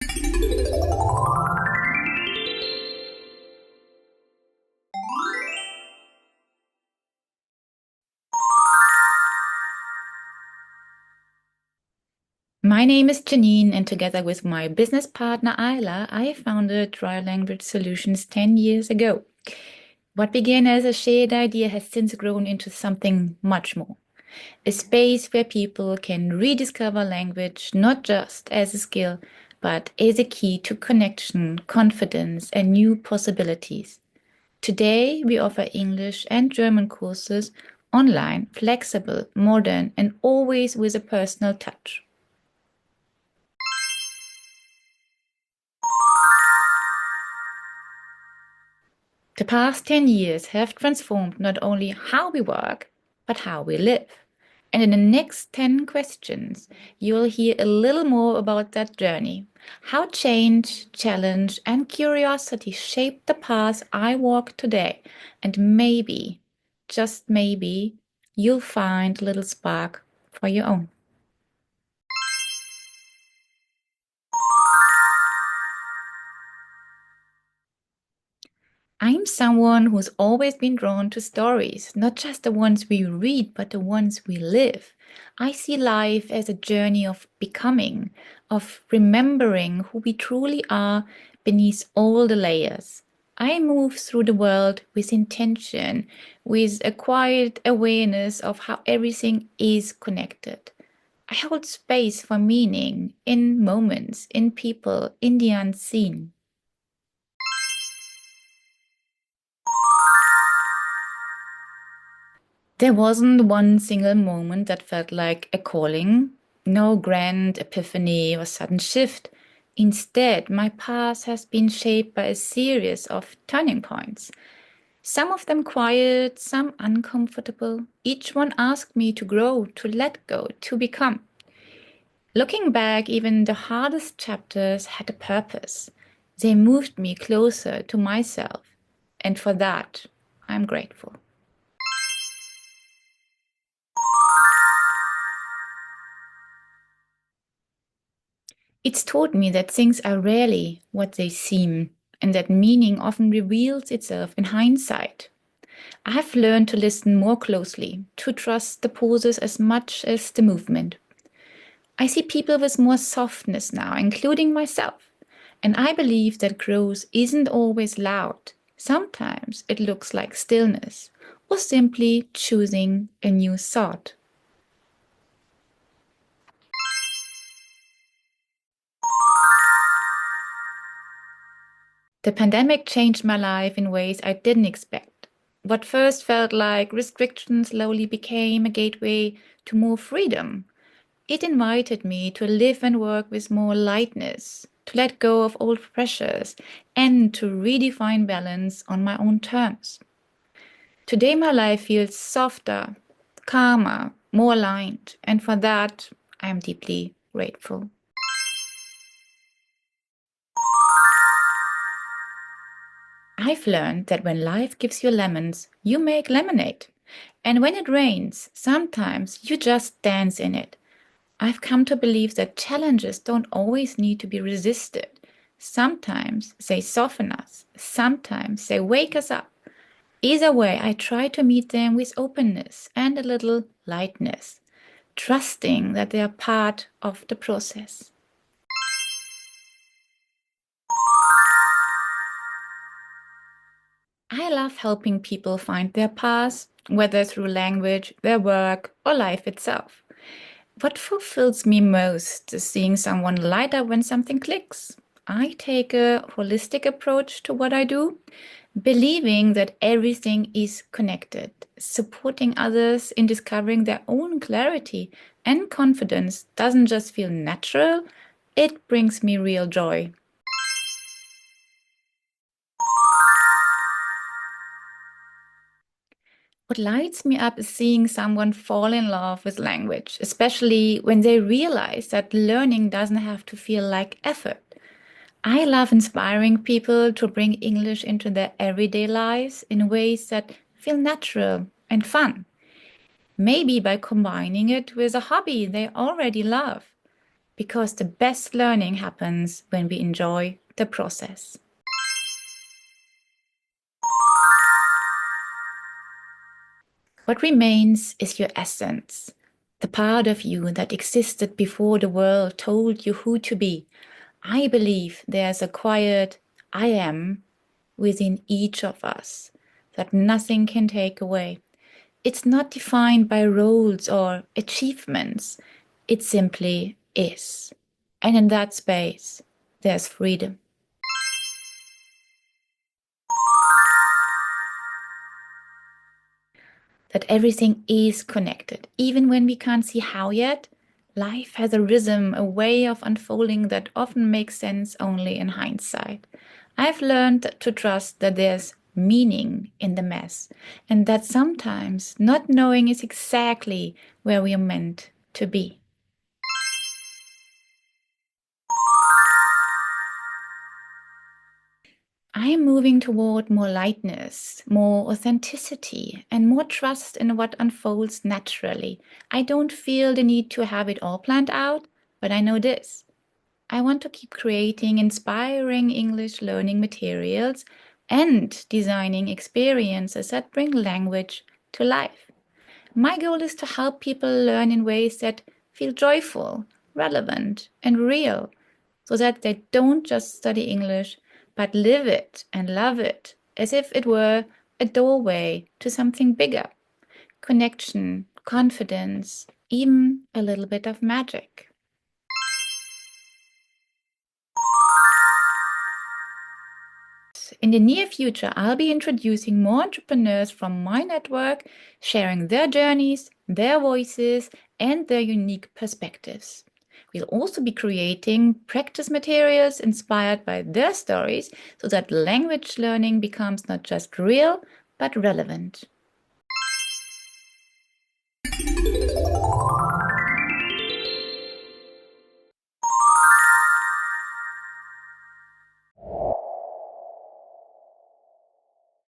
My name is Janine, and together with my business partner Ayla, I founded Dry Language Solutions 10 years ago. What began as a shared idea has since grown into something much more. A space where people can rediscover language not just as a skill, but as a key to connection, confidence, and new possibilities. Today, we offer English and German courses online, flexible, modern, and always with a personal touch. The past 10 years have transformed not only how we work, but how we live. And in the next 10 questions, you'll hear a little more about that journey. How change, challenge, and curiosity shaped the path I walk today. And maybe, just maybe, you'll find a little spark for your own. I'm someone who's always been drawn to stories, not just the ones we read, but the ones we live. I see life as a journey of becoming, of remembering who we truly are beneath all the layers. I move through the world with intention, with a quiet awareness of how everything is connected. I hold space for meaning in moments, in people, in the unseen. There wasn't one single moment that felt like a calling, no grand epiphany or sudden shift. Instead, my path has been shaped by a series of turning points. Some of them quiet, some uncomfortable. Each one asked me to grow, to let go, to become. Looking back, even the hardest chapters had a purpose. They moved me closer to myself, and for that, I'm grateful. It's taught me that things are rarely what they seem, and that meaning often reveals itself in hindsight. I have learned to listen more closely, to trust the pauses as much as the movement. I see people with more softness now, including myself, and I believe that growth isn't always loud. Sometimes it looks like stillness, or simply choosing a new thought. The pandemic changed my life in ways I didn't expect. What first felt like restriction slowly became a gateway to more freedom. It invited me to live and work with more lightness, to let go of old pressures, and to redefine balance on my own terms. Today, my life feels softer, calmer, more aligned, and for that, I am deeply grateful. I've learned that when life gives you lemons, you make lemonade. And when it rains, sometimes you just dance in it. I've come to believe that challenges don't always need to be resisted. Sometimes they soften us, sometimes they wake us up. Either way, I try to meet them with openness and a little lightness, trusting that they are part of the process. I love helping people find their path, whether through language, their work, or life itself. What fulfills me most is seeing someone light up when something clicks. I take a holistic approach to what I do, believing that everything is connected. Supporting others in discovering their own clarity and confidence doesn't just feel natural, it brings me real joy. What lights me up is seeing someone fall in love with language, especially when they realize that learning doesn't have to feel like effort. I love inspiring people to bring English into their everyday lives in ways that feel natural and fun. Maybe by combining it with a hobby they already love. because the best learning happens when we enjoy the process. What remains is your essence, the part of you that existed before the world told you who to be. I believe there's a quiet I am within each of us that nothing can take away. It's not defined by roles or achievements. It simply is. And in that space, there's freedom. That everything is connected. Even when we can't see how yet, life has a rhythm, a way of unfolding that often makes sense only in hindsight. I've learned to trust that there's meaning in the mess, and that sometimes not knowing is exactly where we are meant to be. I am moving toward more lightness, more authenticity, and more trust in what unfolds naturally. I don't feel the need to have it all planned out, but I know this. I want to keep creating inspiring English learning materials and designing experiences that bring language to life. My goal is to help people learn in ways that feel joyful, relevant, and real, so that they don't just study English, but live it and love it as if it were a doorway to something bigger. Connection, confidence, even a little bit of magic. In the near future, I'll be introducing more entrepreneurs from my network, sharing their journeys, their voices, and their unique perspectives. We'll also be creating practice materials inspired by their stories so that language learning becomes not just real, but relevant.